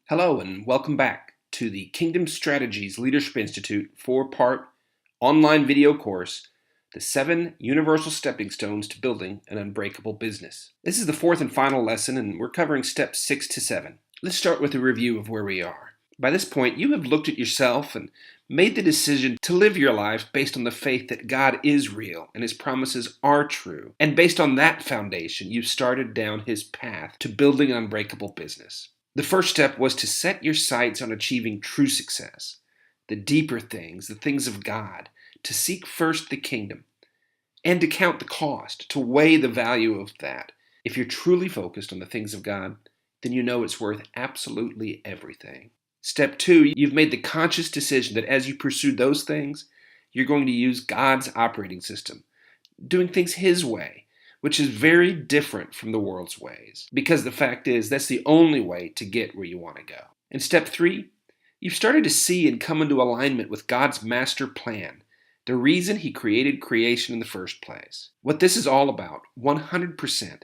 Hello, and welcome back to the Kingdom Strategies Leadership Institute 4-part online video course, The 7 Universal Stepping Stones to Building an Unbreakable Business. This is the fourth and final lesson, and we're covering steps 6 to 7. Let's start with a review of where we are. By this point, you have looked at yourself and made the decision to live your life based on the faith that God is real and His promises are true. And based on that foundation, you've started down His path to building an unbreakable business. The first step was to set your sights on achieving true success, the deeper things, the things of God, to seek first the kingdom, and to count the cost, to weigh the value of that. If you're truly focused on the things of God, then you know it's worth absolutely everything. Step 2, you've made the conscious decision that as you pursue those things, you're going to use God's operating system, doing things His way, which is very different from the world's ways. Because the fact is, that's the only way to get where you want to go. And step 3, you've started to see and come into alignment with God's master plan, the reason He created creation in the first place. What this is all about, 100%,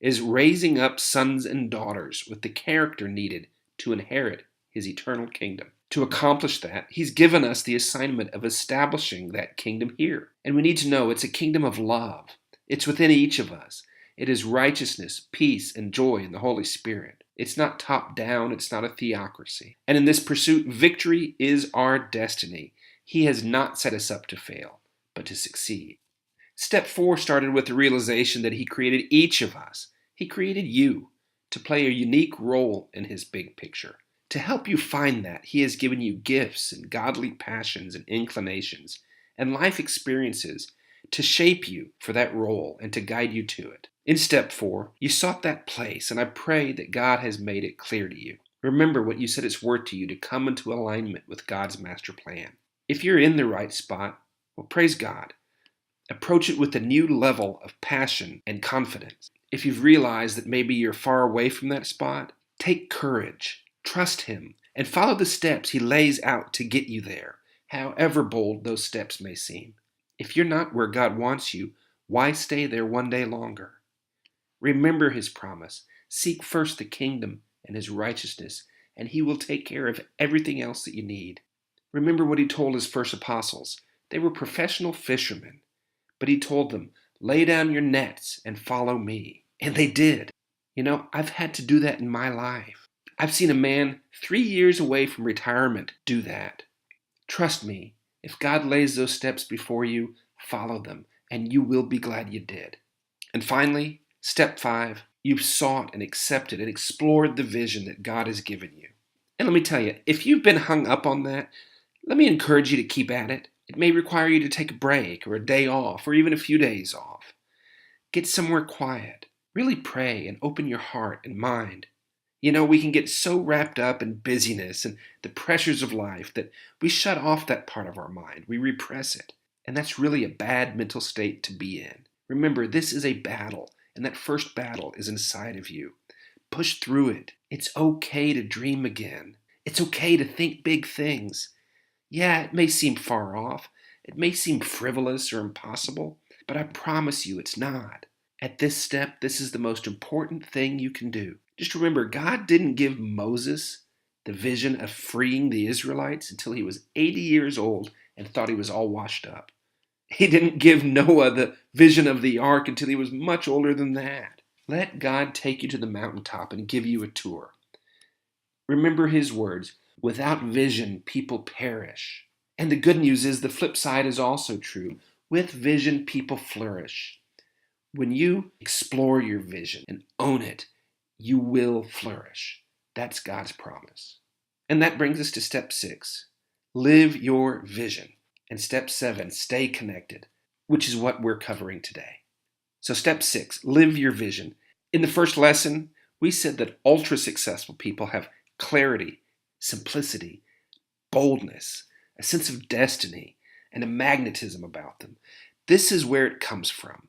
is raising up sons and daughters with the character needed to inherit His eternal kingdom. To accomplish that, He's given us the assignment of establishing that kingdom here. And we need to know it's a kingdom of love. It's within each of us. It is righteousness, peace, and joy in the Holy Spirit. It's not top down. It's not a theocracy. And in this pursuit, victory is our destiny. He has not set us up to fail, but to succeed. Step 4 started with the realization that He created each of us. He created you to play a unique role in His big picture. To help you find that, He has given you gifts and godly passions and inclinations and life experiences to shape you for that role and to guide you to it. In step 4, you sought that place, and I pray that God has made it clear to you. Remember what you said it's worth to you to come into alignment with God's master plan. If you're in the right spot, well, praise God. Approach it with a new level of passion and confidence. If you've realized that maybe you're far away from that spot, take courage, trust Him, and follow the steps He lays out to get you there, however bold those steps may seem. If you're not where God wants you, why stay there one day longer? Remember His promise. Seek first the kingdom and His righteousness, and He will take care of everything else that you need. Remember what He told His first apostles. They were professional fishermen, but He told them, lay down your nets and follow me. And they did. You know, I've had to do that in my life. I've seen a man 3 years away from retirement do that. Trust me. If God lays those steps before you, follow them, and you will be glad you did. And finally, step 5, you've sought and accepted and explored the vision that God has given you. And let me tell you, if you've been hung up on that, let me encourage you to keep at it. It may require you to take a break or a day off or even a few days off. Get somewhere quiet. Really pray and open your heart and mind. You know, we can get so wrapped up in busyness and the pressures of life that we shut off that part of our mind. We repress it. And that's really a bad mental state to be in. Remember, this is a battle, and that first battle is inside of you. Push through it. It's okay to dream again. It's okay to think big things. Yeah, it may seem far off. It may seem frivolous or impossible, but I promise you it's not. At this step, this is the most important thing you can do. Just remember, God didn't give Moses the vision of freeing the Israelites until he was 80 years old and thought he was all washed up. He didn't give Noah the vision of the ark until he was much older than that. Let God take you to the mountaintop and give you a tour. Remember His words, without vision, people perish. And the good news is the flip side is also true. With vision, people flourish. When you explore your vision and own it, you will flourish. That's God's promise. And that brings us to step 6. Live your vision. And step 7, stay connected, which is what we're covering today. So step 6, live your vision. In the first lesson, we said that ultra successful people have clarity, simplicity, boldness, a sense of destiny, and a magnetism about them. This is where it comes from.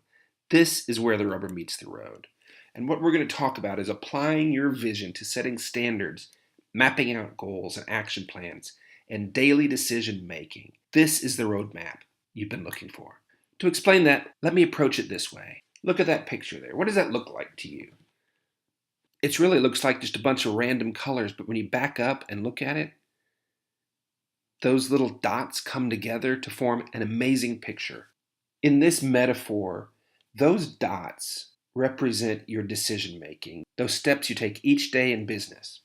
This is where the rubber meets the road. And what we're going to talk about is applying your vision to setting standards, mapping out goals and action plans, and daily decision making. This is the roadmap you've been looking for. To explain that, let me approach it this way. Look at that picture there. What does that look like to you? It really looks like just a bunch of random colors, but when you back up and look at it, those little dots come together to form an amazing picture. In this metaphor, those dots represent your decision making, those steps you take each day in business.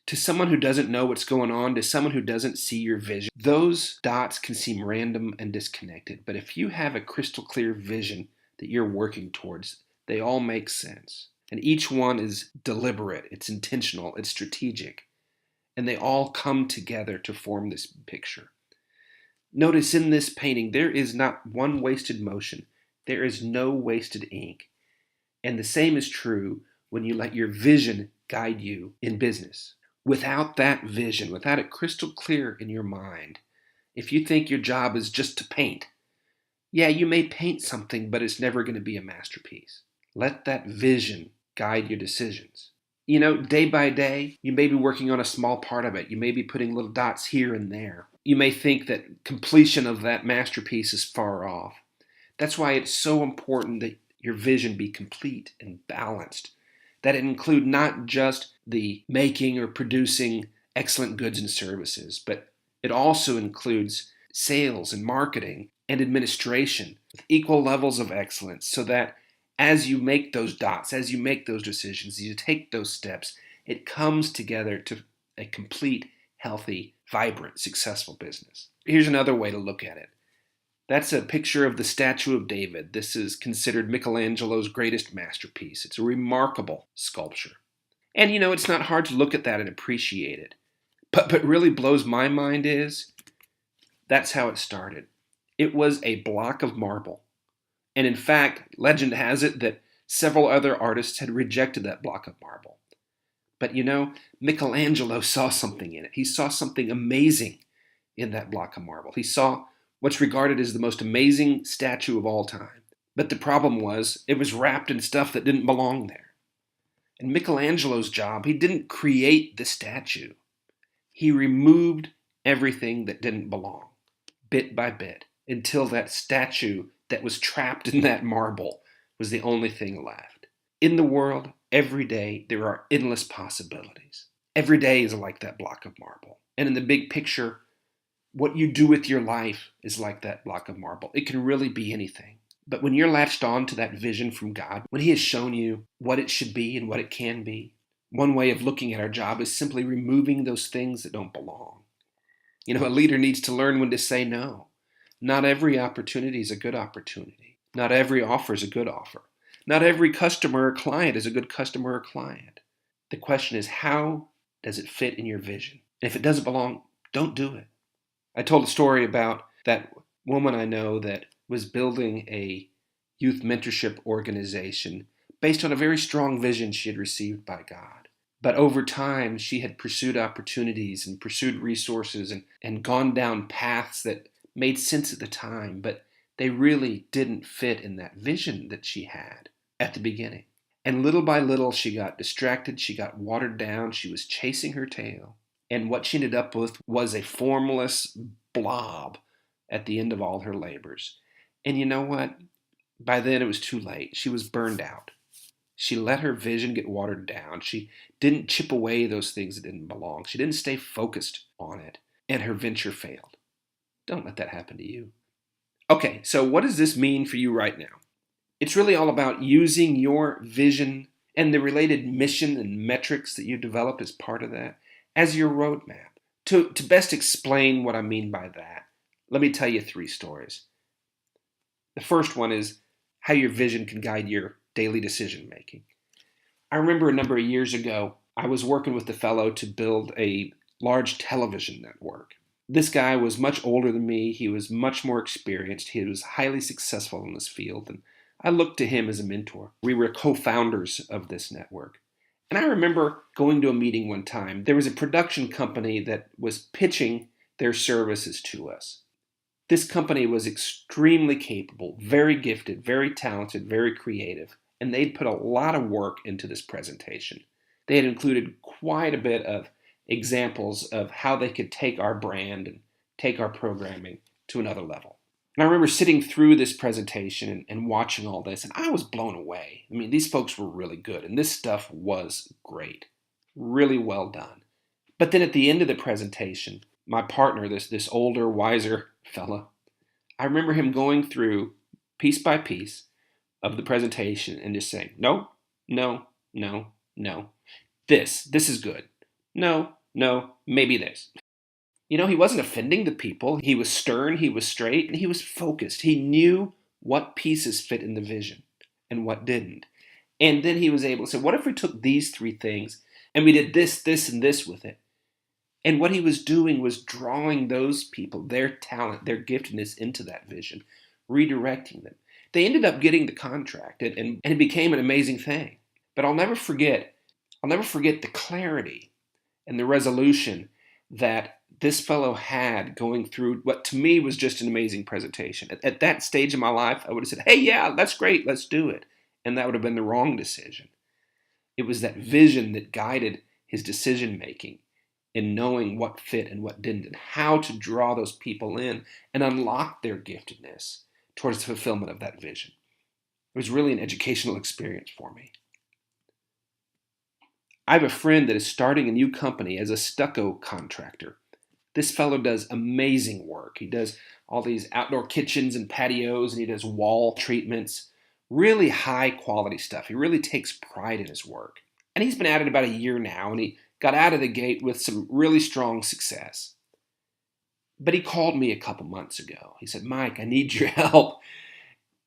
To someone who doesn't know what's going on, to someone who doesn't see your vision, those dots can seem random and disconnected. But if you have a crystal clear vision that you're working towards, they all make sense. And each one is deliberate, it's intentional, it's strategic. And they all come together to form this picture. Notice in this painting, there is not one wasted motion. There is no wasted ink. And the same is true when you let your vision guide you in business. Without that vision, without it crystal clear in your mind, if you think your job is just to paint, yeah, you may paint something, but it's never going to be a masterpiece. Let that vision guide your decisions. Day by day, you may be working on a small part of it. You may be putting little dots here and there. You may think that completion of that masterpiece is far off. That's why it's so important that your vision be complete and balanced, that it include not just the making or producing excellent goods and services, but it also includes sales and marketing and administration with equal levels of excellence, so that as you make those dots, as you make those decisions, as you take those steps, it comes together to a complete, healthy, vibrant, successful business. Here's another way to look at it. That's a picture of the statue of David. This is considered Michelangelo's greatest masterpiece. It's a remarkable sculpture. And it's not hard to look at that and appreciate it. But really blows my mind is that's how it started. It was a block of marble. And in fact, legend has it that several other artists had rejected that block of marble. But Michelangelo saw something in it. He saw something amazing in that block of marble. He saw what's regarded as the most amazing statue of all time. But the problem was, it was wrapped in stuff that didn't belong there. And Michelangelo's job, he didn't create the statue. He removed everything that didn't belong, bit by bit, until that statue that was trapped in that marble was the only thing left. In the world, every day, there are endless possibilities. Every day is like that block of marble. And in the big picture, what you do with your life is like that block of marble. It can really be anything. But when you're latched on to that vision from God, when He has shown you what it should be and what it can be, one way of looking at our job is simply removing those things that don't belong. A leader needs to learn when to say no. Not every opportunity is a good opportunity. Not every offer is a good offer. Not every customer or client is a good customer or client. The question is, how does it fit in your vision? And if it doesn't belong, don't do it. I told a story about that woman I know that was building a youth mentorship organization based on a very strong vision she had received by God. But over time, she had pursued opportunities and pursued resources and gone down paths that made sense at the time, but they really didn't fit in that vision that she had at the beginning. And little by little, she got distracted, she got watered down, she was chasing her tail. And what she ended up with was a formless blob at the end of all her labors. And you know what? By then it was too late. She was burned out. She let her vision get watered down. She didn't chip away those things that didn't belong. She didn't stay focused on it. And her venture failed. Don't let that happen to you. Okay, so what does this mean for you right now? It's really all about using your vision and the related mission and metrics that you developed as part of that as your roadmap. To best explain what I mean by that, let me tell you 3 stories. The first one is how your vision can guide your daily decision making. I remember a number of years ago, I was working with a fellow to build a large television network. This guy was much older than me. He was much more experienced. He was highly successful in this field, and I looked to him as a mentor. We were co-founders of this network. And I remember going to a meeting one time. There was a production company that was pitching their services to us. This company was extremely capable, very gifted, very talented, very creative, and they'd put a lot of work into this presentation. They had included quite a bit of examples of how they could take our brand and take our programming to another level. And I remember sitting through this presentation and watching all this, and I was blown away. I mean, these folks were really good, and this stuff was great. Really well done. But then at the end of the presentation, my partner, this older, wiser fella, I remember him going through piece by piece of the presentation and just saying, no, no, no, no. This is good. No, no, maybe this. He wasn't offending the people. He was stern, he was straight, and he was focused. He knew what pieces fit in the vision and what didn't. And then he was able to say, what if we took these three things and we did this, this, and this with it? And what he was doing was drawing those people, their talent, their giftedness into that vision, redirecting them. They ended up getting the contract, and it became an amazing thing. But I'll never forget the clarity and the resolution that this fellow had going through what to me was just an amazing presentation. At that stage of my life, I would have said, hey, yeah, that's great, let's do it. And that would have been the wrong decision. It was that vision that guided his decision making in knowing what fit and what didn't, and how to draw those people in and unlock their giftedness towards the fulfillment of that vision. It was really an educational experience for me. I have a friend that is starting a new company as a stucco contractor. This fellow does amazing work. He does all these outdoor kitchens and patios, and he does wall treatments, really high quality stuff. He really takes pride in his work. And he's been at it about a year now, and he got out of the gate with some really strong success. But he called me a couple months ago. He said, Mike, I need your help.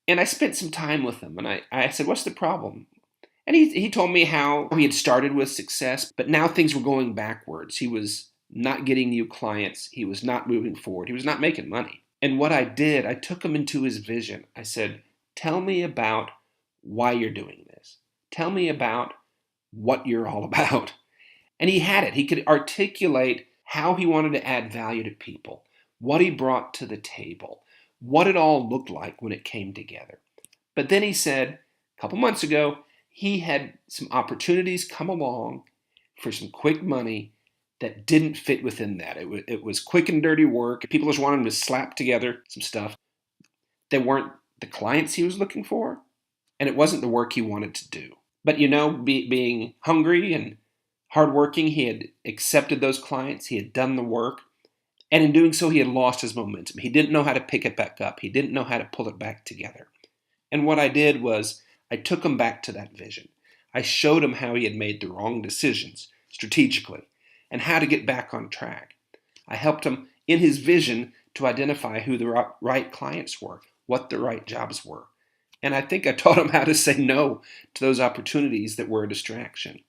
And I spent some time with him, and I said, what's the problem? And he told me how he had started with success, but now things were going backwards. He was not getting new clients. He was not moving forward. He was not making money. And what I did, I took him into his vision. I said, tell me about why you're doing this. Tell me about what you're all about. And he had it. He could articulate how he wanted to add value to people, what he brought to the table, what it all looked like when it came together. But then he said, a couple months ago, he had some opportunities come along for some quick money that didn't fit within that. It was quick and dirty work. People just wanted him to slap together some stuff. They weren't the clients he was looking for, and it wasn't the work he wanted to do. But being hungry and hardworking, he had accepted those clients. He had done the work. And in doing so, he had lost his momentum. He didn't know how to pick it back up. He didn't know how to pull it back together. And what I did was I took him back to that vision. I showed him how he had made the wrong decisions strategically and how to get back on track. I helped him in his vision to identify who the right clients were, what the right jobs were. And I think I taught him how to say no to those opportunities that were a distraction.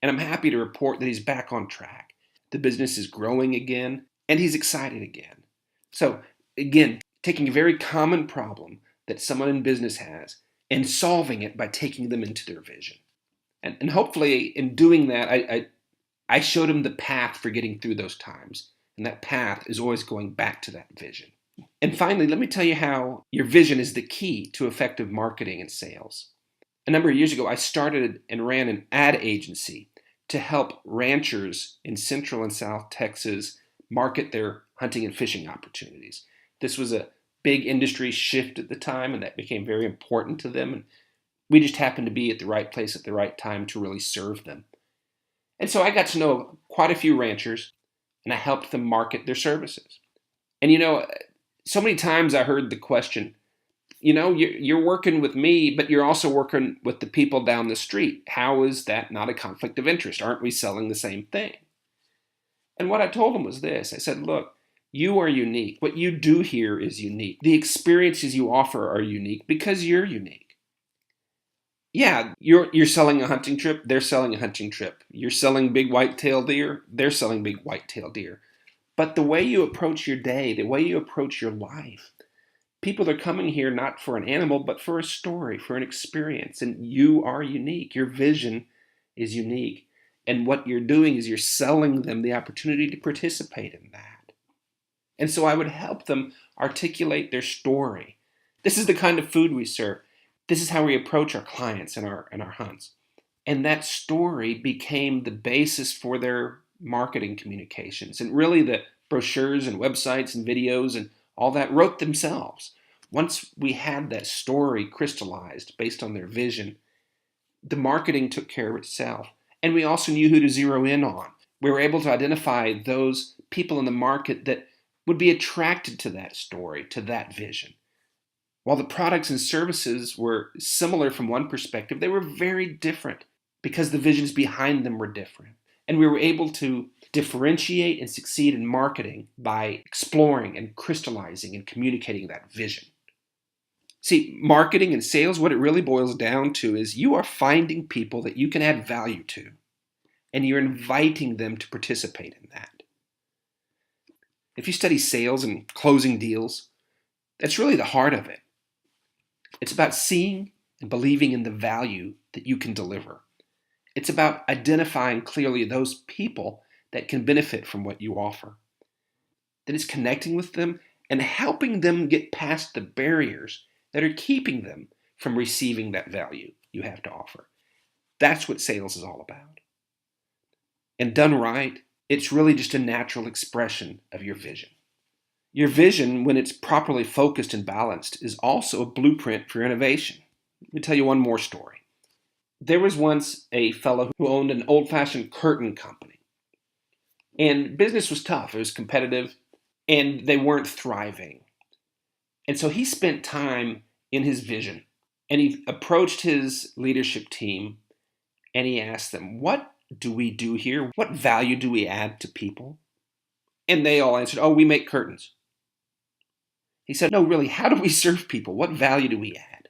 And I'm happy to report that he's back on track. The business is growing again, and he's excited again. So, again, taking a very common problem that someone in business has and solving it by taking them into their vision. And hopefully, in doing that, I showed him the path for getting through those times. And that path is always going back to that vision. And finally, let me tell you how your vision is the key to effective marketing and sales. A number of years ago, I started and ran an ad agency to help ranchers in Central and South Texas market their hunting and fishing opportunities. This was a big industry shift at the time, and that became very important to them. And we just happened to be at the right place at the right time to really serve them. And so I got to know quite a few ranchers, and I helped them market their services. And so many times I heard the question, you're working with me, but you're also working with the people down the street. How is that not a conflict of interest? Aren't we selling the same thing? And what I told them was this. I said, look, you are unique. What you do here is unique. The experiences you offer are unique because you're unique. Yeah, you're selling a hunting trip, they're selling a hunting trip. You're selling big whitetail deer, they're selling big whitetail deer. But the way you approach your day, the way you approach your life, people are coming here not for an animal, but for a story, for an experience. And you are unique. Your vision is unique. And what you're doing is you're selling them the opportunity to participate in that. And so I would help them articulate their story. This is the kind of food we serve. This is how we approach our clients and our hunts. And that story became the basis for their marketing communications. And really the brochures and websites and videos and all that wrote themselves. Once we had that story crystallized based on their vision, the marketing took care of itself. And we also knew who to zero in on. We were able to identify those people in the market that would be attracted to that story, to that vision. While the products and services were similar from one perspective, they were very different because the visions behind them were different. And we were able to differentiate and succeed in marketing by exploring and crystallizing and communicating that vision. See, marketing and sales, what it really boils down to is you are finding people that you can add value to, and you're inviting them to participate in that. If you study sales and closing deals, that's really the heart of it. It's about seeing and believing in the value that you can deliver. It's about identifying clearly those people that can benefit from what you offer. Then it's connecting with them and helping them get past the barriers that are keeping them from receiving that value you have to offer. That's what sales is all about. And done right, it's really just a natural expression of your vision. Your vision, when it's properly focused and balanced, is also a blueprint for innovation. Let me tell you one more story. There was once a fellow who owned an old-fashioned curtain company. And business was tough. It was competitive, and they weren't thriving. And so he spent time in his vision, and he approached his leadership team, and he asked them, what do we do here? What value do we add to people? And they all answered, oh, we make curtains. He said, no, really, how do we serve people? What value do we add?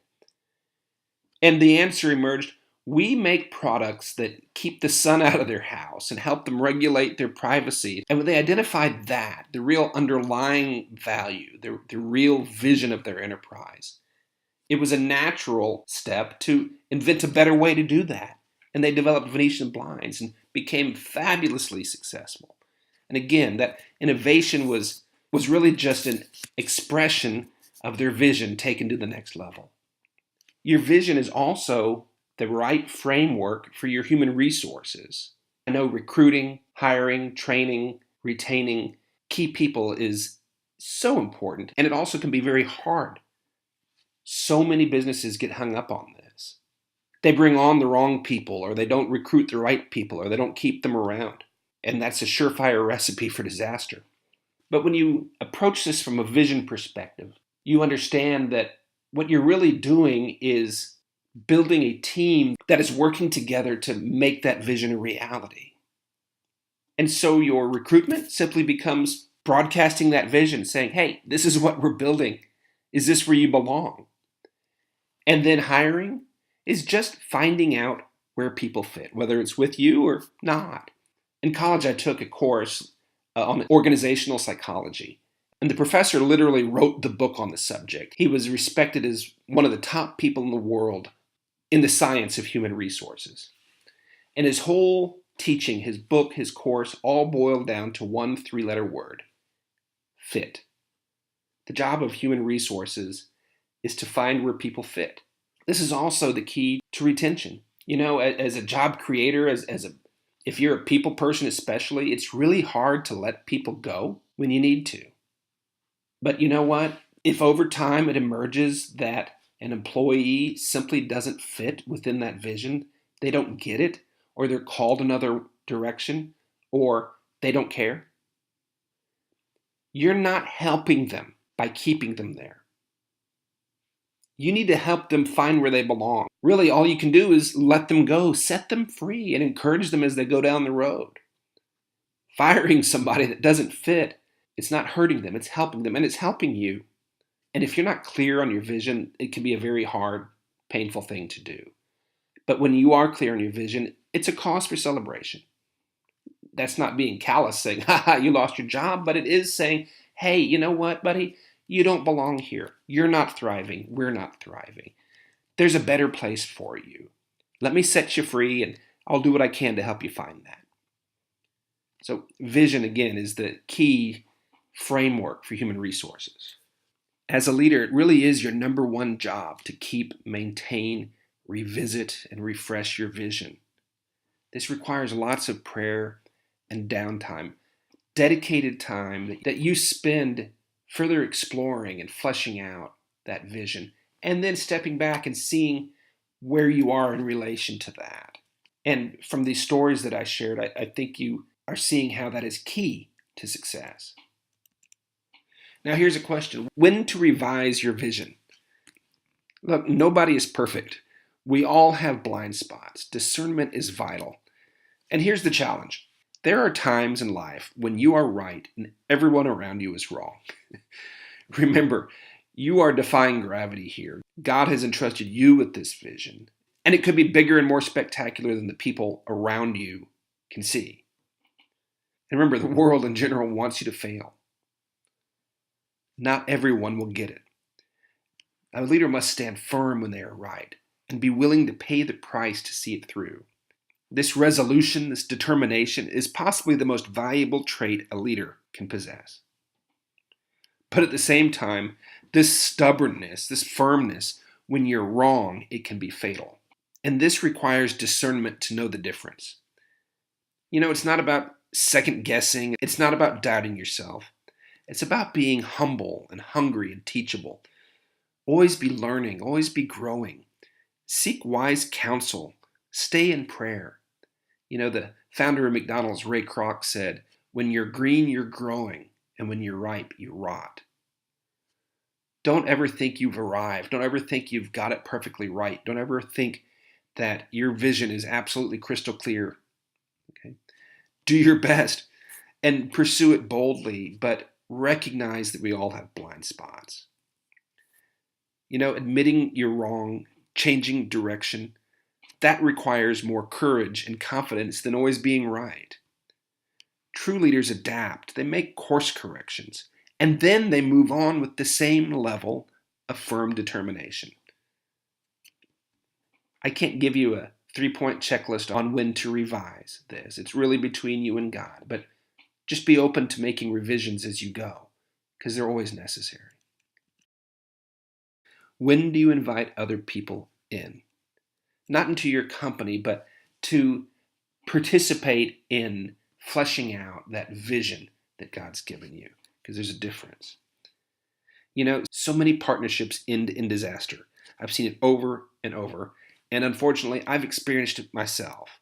And the answer emerged, we make products that keep the sun out of their house and help them regulate their privacy. And when they identified that, the real underlying value, the real vision of their enterprise, it was a natural step to invent a better way to do that. And they developed Venetian blinds and became fabulously successful. And again, that innovation was really just an expression of their vision taken to the next level. Your vision is also the right framework for your human resources. I know recruiting, hiring, training, retaining key people is so important, and it also can be very hard. So many businesses get hung up on this. They bring on the wrong people, or they don't recruit the right people, or they don't keep them around. And that's a surefire recipe for disaster. But when you approach this from a vision perspective, you understand that what you're really doing is building a team that is working together to make that vision a reality. And so your recruitment simply becomes broadcasting that vision, saying, hey, this is what we're building. Is this where you belong? And then hiring is just finding out where people fit, whether it's with you or not. In college, I took a course on organizational psychology. And the professor literally wrote the book on the subject. He was respected as one of the top people in the world in the science of human resources. And his whole teaching, his book, his course, all boiled down to one three-letter word: fit. The job of human resources is to find where people fit. This is also the key to retention. You know, as a job creator, if you're a people person especially, it's really hard to let people go when you need to. But you know what? If over time it emerges that an employee simply doesn't fit within that vision, they don't get it, or they're called another direction, or they don't care, you're not helping them by keeping them there. You need to help them find where they belong. Really, all you can do is let them go, set them free, and encourage them as they go down the road. Firing somebody that doesn't fit, it's not hurting them, it's helping them, and it's helping you. And if you're not clear on your vision, it can be a very hard, painful thing to do. But when you are clear on your vision, it's a cause for celebration. That's not being callous, saying, ha ha, you lost your job, but it is saying, hey, you know what, buddy? You don't belong here. You're not thriving. We're not thriving. There's a better place for you. Let me set you free, and I'll do what I can to help you find that. So vision, again, is the key framework for human resources. As a leader, it really is your number one job to keep, maintain, revisit, and refresh your vision. This requires lots of prayer and downtime, dedicated time that you spend further exploring and fleshing out that vision, and then stepping back and seeing where you are in relation to that. And from these stories that I shared, I think you are seeing how that is key to success. Now, here's a question: when to revise your vision? Look, nobody is perfect. We all have blind spots. Discernment is vital. And here's the challenge: there are times in life when you are right and everyone around you is wrong. Remember, you are defying gravity here. God has entrusted you with this vision, and it could be bigger and more spectacular than the people around you can see. And remember, the world in general wants you to fail. Not everyone will get it. A leader must stand firm when they are right and be willing to pay the price to see it through. This resolution, this determination, is possibly the most valuable trait a leader can possess. But at the same time, this stubbornness, this firmness, when you're wrong, it can be fatal. And this requires discernment to know the difference. It's not about second guessing, it's not about doubting yourself. It's about being humble and hungry and teachable. Always be learning, always be growing. Seek wise counsel, stay in prayer. The founder of McDonald's, Ray Kroc, said, "When you're green, you're growing, and when you're ripe, you rot." Don't ever think you've arrived. Don't ever think you've got it perfectly right. Don't ever think that your vision is absolutely crystal clear. Okay? Do your best and pursue it boldly, but recognize that we all have blind spots. Admitting you're wrong, changing direction, that requires more courage and confidence than always being right. True leaders adapt, they make course corrections, and then they move on with the same level of firm determination. I can't give you a 3-point checklist on when to revise this. It's really between you and God, but just be open to making revisions as you go, because they're always necessary. When do you invite other people in? Not into your company, but to participate in fleshing out that vision that God's given you, because there's a difference. So many partnerships end in disaster. I've seen it over and over, and unfortunately, I've experienced it myself.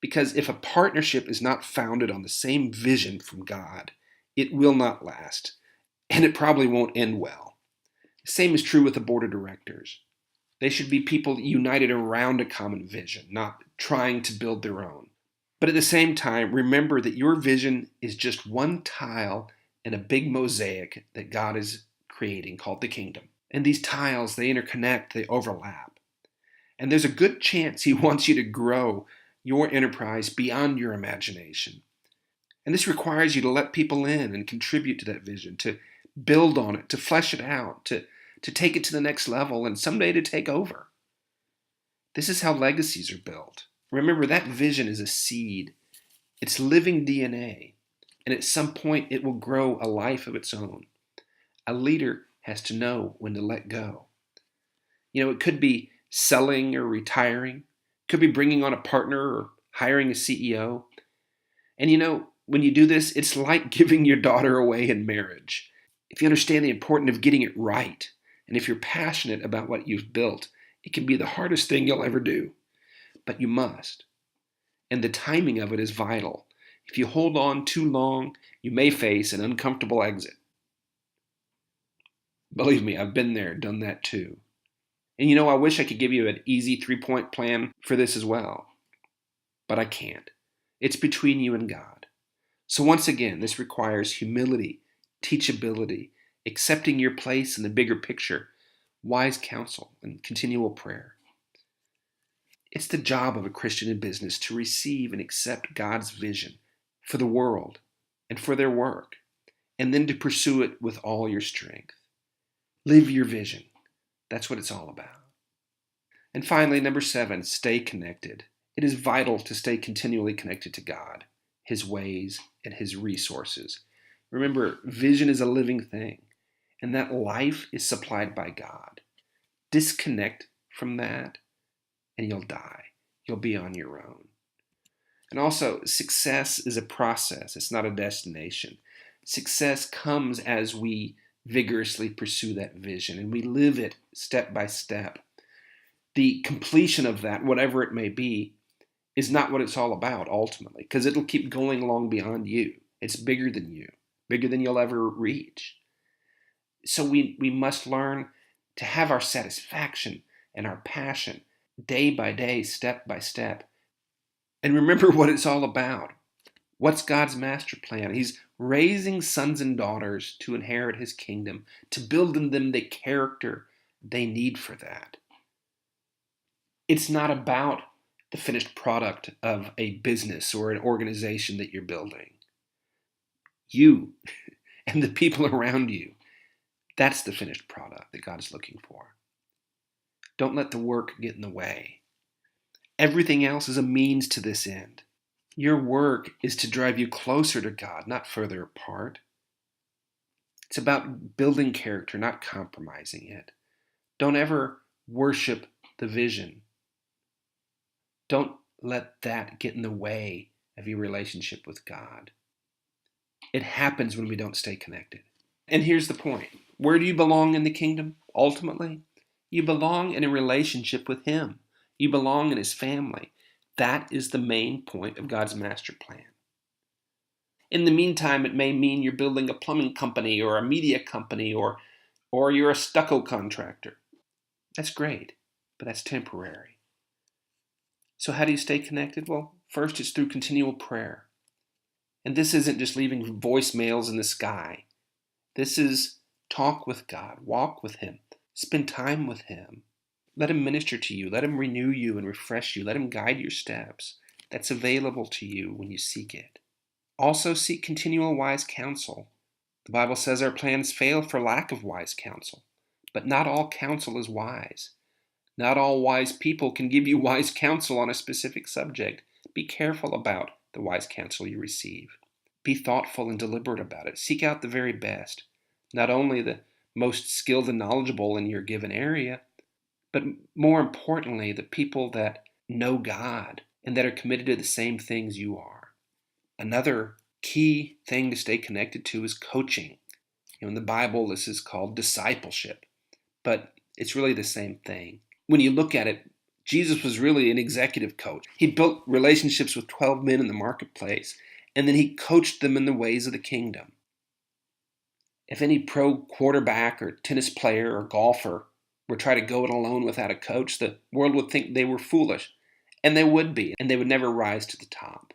Because if a partnership is not founded on the same vision from God, it will not last, and it probably won't end well. The same is true with the board of directors. They should be people united around a common vision, not trying to build their own. But at the same time, remember that your vision is just one tile in a big mosaic that God is creating called the kingdom. And these tiles, they interconnect, they overlap. And there's a good chance He wants you to grow your enterprise beyond your imagination. And this requires you to let people in and contribute to that vision, to build on it, to flesh it out, to take it to the next level, and someday to take over. This is how legacies are built. Remember, that vision is a seed. It's living DNA, and at some point it will grow a life of its own. A leader has to know when to let go. It could be selling or retiring. It could be bringing on a partner or hiring a CEO. And when you do this, it's like giving your daughter away in marriage. If you understand the importance of getting it right, and if you're passionate about what you've built, it can be the hardest thing you'll ever do. But you must. And the timing of it is vital. If you hold on too long, you may face an uncomfortable exit. Believe me, I've been there, done that too. And I wish I could give you an easy 3-point plan for this as well. But I can't. It's between you and God. So once again, this requires humility, teachability, accepting your place in the bigger picture, wise counsel, and continual prayer. It's the job of a Christian in business to receive and accept God's vision for the world and for their work, and then to pursue it with all your strength. Live your vision. That's what it's all about. And finally, number 7, stay connected. It is vital to stay continually connected to God, His ways, and His resources. Remember, vision is a living thing, and that life is supplied by God. Disconnect from that, and you'll die. You'll be on your own. And also, success is a process. It's not a destination. Success comes as we vigorously pursue that vision and we live it step by step, the completion of that, whatever it may be, is not what it's all about ultimately, because it'll keep going along beyond you. It's bigger than you, bigger than you'll ever reach. So we must learn to have our satisfaction and our passion day by day, step by step, and remember what it's all about. What's God's master plan? He's raising sons and daughters to inherit his kingdom, to build in them the character they need for that. It's not about the finished product of a business or an organization that you're building. You and the people around you, that's the finished product that God is looking for. Don't let the work get in the way. Everything else is a means to this end. Your work is to drive you closer to God, not further apart. It's about building character, not compromising it. Don't ever worship the vision. Don't let that get in the way of your relationship with God. It happens when we don't stay connected. And here's the point. Where do you belong in the kingdom? Ultimately, you belong in a relationship with him. You belong in his family. That is the main point of God's master plan. In the meantime, it may mean you're building a plumbing company or a media company or you're a stucco contractor. That's great, but that's temporary. So how do you stay connected? Well, first it's through continual prayer. And this isn't just leaving voicemails in the sky. This is talk with God, walk with him, spend time with him. Let him minister to you. Let him renew you and refresh you. Let him guide your steps. That's available to you when you seek it. Also seek continual wise counsel. The Bible says our plans fail for lack of wise counsel. But not all counsel is wise. Not all wise people can give you wise counsel on a specific subject. Be careful about the wise counsel you receive. Be thoughtful and deliberate about it. Seek out the very best. Not only the most skilled and knowledgeable in your given area, but more importantly, the people that know God and that are committed to the same things you are. Another key thing to stay connected to is coaching. In the Bible, this is called discipleship, but it's really the same thing. When you look at it, Jesus was really an executive coach. He built relationships with 12 men in the marketplace, and then he coached them in the ways of the kingdom. If any pro quarterback or tennis player or golfer were trying to go it alone without a coach, the world would think they were foolish, and they would be, and they would never rise to the top.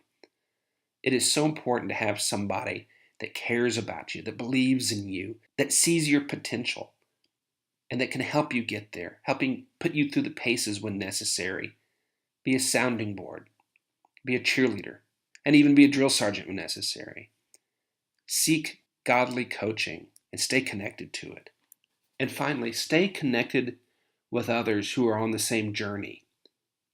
It is so important to have somebody that cares about you, that believes in you, that sees your potential, and that can help you get there, helping put you through the paces when necessary. Be a sounding board, be a cheerleader, and even be a drill sergeant when necessary. Seek godly coaching and stay connected to it. And finally, stay connected with others who are on the same journey.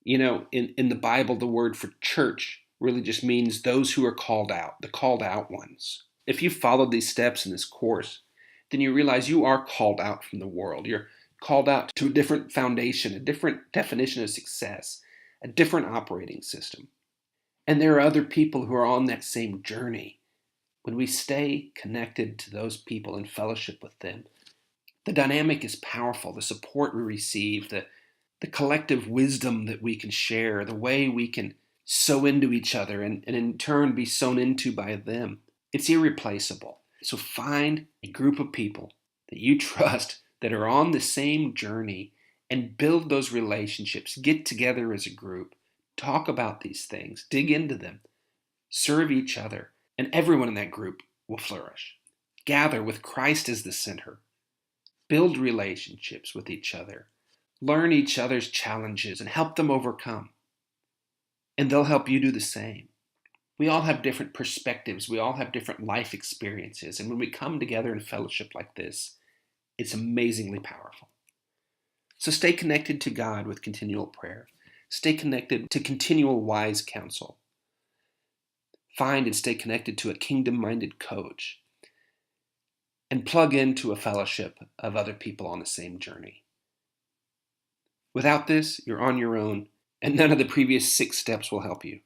In the Bible, the word for church really just means those who are called out, the called out ones. If you followed these steps in this course, then you realize you are called out from the world. You're called out to a different foundation, a different definition of success, a different operating system. And there are other people who are on that same journey. When we stay connected to those people and fellowship with them, the dynamic is powerful. The support we receive, the collective wisdom that we can share, the way we can sow into each other and in turn be sown into by them, it's irreplaceable. So find a group of people that you trust that are on the same journey and build those relationships. Get together as a group. Talk about these things. Dig into them. Serve each other. And everyone in that group will flourish. Gather with Christ as the center. Build relationships with each other. Learn each other's challenges and help them overcome. And they'll help you do the same. We all have different perspectives. We all have different life experiences. And when we come together in fellowship like this, it's amazingly powerful. So stay connected to God with continual prayer. Stay connected to continual wise counsel. Find and stay connected to a kingdom-minded coach. And plug into a fellowship of other people on the same journey. Without this, you're on your own, and none of the previous 6 steps will help you.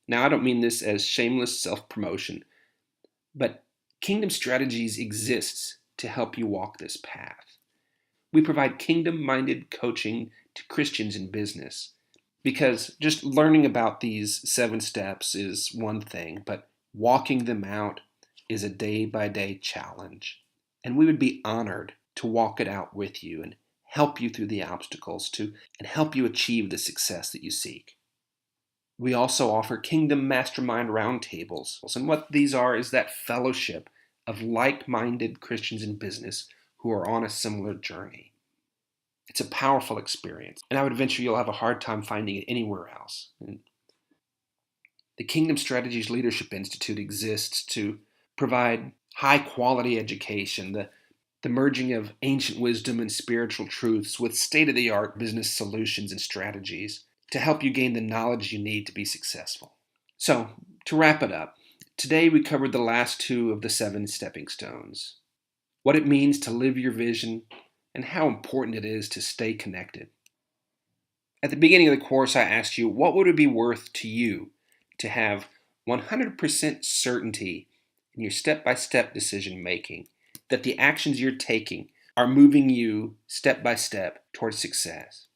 Now, I don't mean this as shameless self-promotion, but Kingdom Strategies exists to help you walk this path. We provide kingdom-minded coaching to Christians in business because just learning about these 7 steps is one thing, but walking them out is a day-by-day challenge. And we would be honored to walk it out with you and help you through the obstacles and help you achieve the success that you seek. We also offer Kingdom Mastermind Roundtables. And what these are is that fellowship of like-minded Christians in business who are on a similar journey. It's a powerful experience, and I would venture you'll have a hard time finding it anywhere else. And the Kingdom Strategies Leadership Institute exists to provide high-quality education, the merging of ancient wisdom and spiritual truths with state-of-the-art business solutions and strategies to help you gain the knowledge you need to be successful. So, to wrap it up, today we covered the last 2 of the 7 stepping stones, what it means to live your vision, and how important it is to stay connected. At the beginning of the course, I asked you, what would it be worth to you to have 100% certainty in your step-by-step decision making, that the actions you're taking are moving you step by step towards success?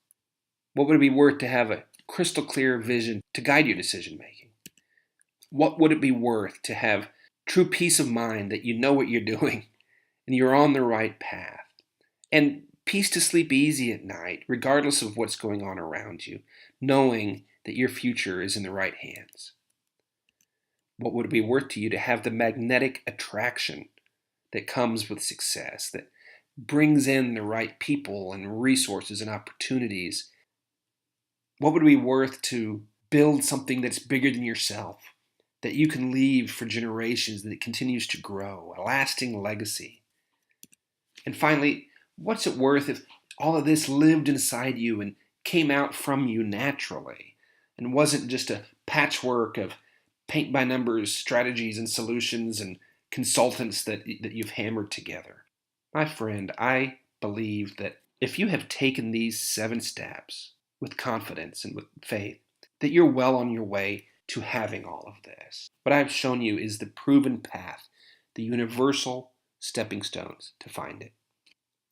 What would it be worth to have a crystal clear vision to guide your decision making? What would it be worth to have true peace of mind that you know what you're doing and you're on the right path? And peace to sleep easy at night, regardless of what's going on around you, knowing that your future is in the right hands. What would it be worth to you to have the magnetic attraction that comes with success, that brings in the right people and resources and opportunities? What would it be worth to build something that's bigger than yourself, that you can leave for generations, that it continues to grow, a lasting legacy? And finally, what's it worth if all of this lived inside you and came out from you naturally and wasn't just a patchwork of paint-by-numbers strategies and solutions and consultants that you've hammered together? My friend, I believe that if you have taken these 7 steps with confidence and with faith, that you're well on your way to having all of this. What I've shown you is the proven path, the universal stepping stones to find it.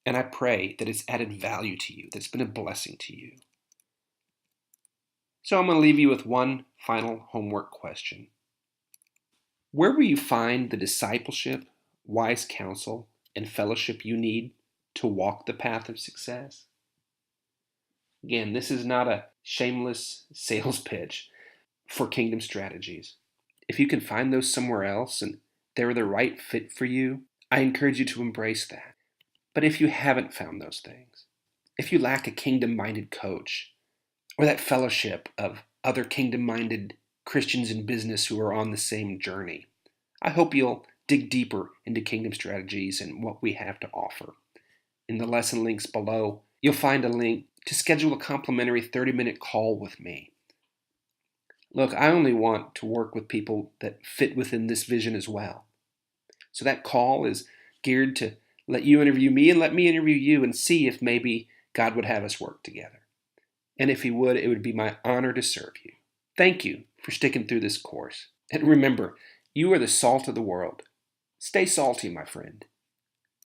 And I pray that it's added value to you, that's been a blessing to you. So I'm going to leave you with one final homework question. Where will you find the discipleship, wise counsel, and fellowship you need to walk the path of success? Again, this is not a shameless sales pitch for Kingdom Strategies. If you can find those somewhere else and they're the right fit for you, I encourage you to embrace that. But if you haven't found those things, if you lack a kingdom-minded coach or that fellowship of other kingdom-minded Christians in business who are on the same journey, I hope you'll dig deeper into Kingdom Strategies and what we have to offer. In the lesson links below, you'll find a link to schedule a complimentary 30-minute call with me. Look, I only want to work with people that fit within this vision as well. So that call is geared to let you interview me and let me interview you and see if maybe God would have us work together. And if He would, it would be my honor to serve you. Thank you for sticking through this course. And remember, you are the salt of the world. Stay salty, my friend.